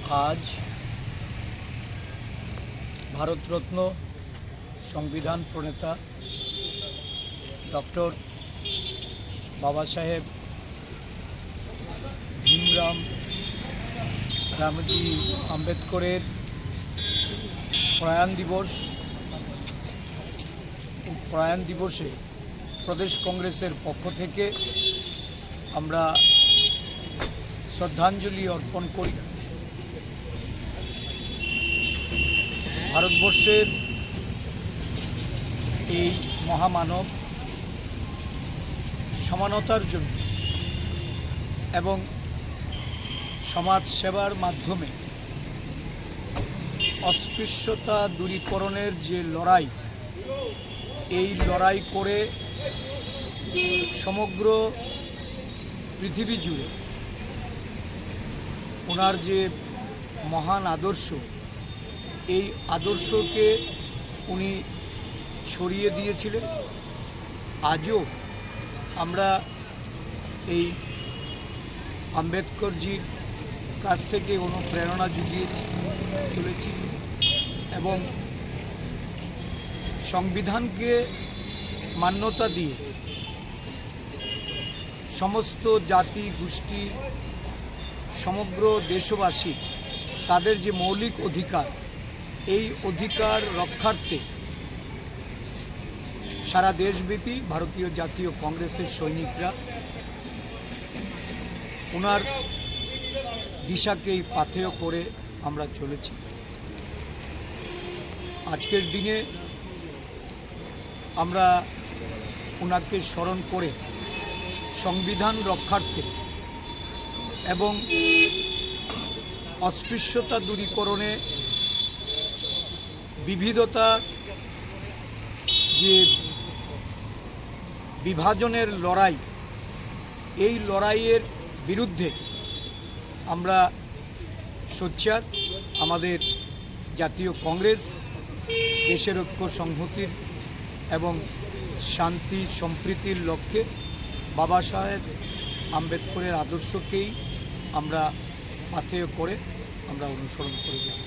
आज भारत रत्न संविधान प्रणेता डॉक्टर बाबा साहेब भीमराव रामजी आम्बेडकरेर प्रयाण दिवसे प्रदेश कांग्रेसের पक्ष থেকে আমরা श्रद्धांजलि अर्पण करी। भारतवर्षेर এই মহামানব সমানতার জন্য এবং সমাজ সেবার মাধ্যমে অস্পৃশ্যতা দূরীকরণের যে লড়াই, এই লড়াই করে সমগ্র পৃথিবী জুড়ে ওনার যে মহান আদর্শ, এই আদর্শকে উনি ছড়িয়ে দিয়েছিলেন। আজও আমরা এই আম্বেদকরজির কাছ থেকে অনুপ্রেরণা জুগিয়ে চলেছি এবং সংবিধানকে মান্যতা দিয়ে সমস্ত জাতি গোষ্ঠী সমগ্র দেশবাসী তাদের যে মৌলিক অধিকার, এই অধিকার রক্ষার্থে সারা দেশব্যাপী ভারতীয় জাতীয় কংগ্রেসের সৈনিকরা ওনার দিশাকেই পাথেয় করে আমরা চলেছি। আজকের দিনে আমরা ওনাকে স্মরণ করে সংবিধান রক্ষার্থে এবং অস্পৃশ্যতা দূরীকরণে বিবিধতা যে বিভাজনের লড়াই, এই লড়াইয়ের বিরুদ্ধে আমরা সোচ্চার। আমাদের জাতীয় কংগ্রেস দেশের ঐক্য সংহতির এবং শান্তি সম্প্রীতির লক্ষ্যে বাবা সাহেব আম্বেদকরের আদর্শকেই আমরা পাথেয় করে আমরা অনুসরণ করে যাব।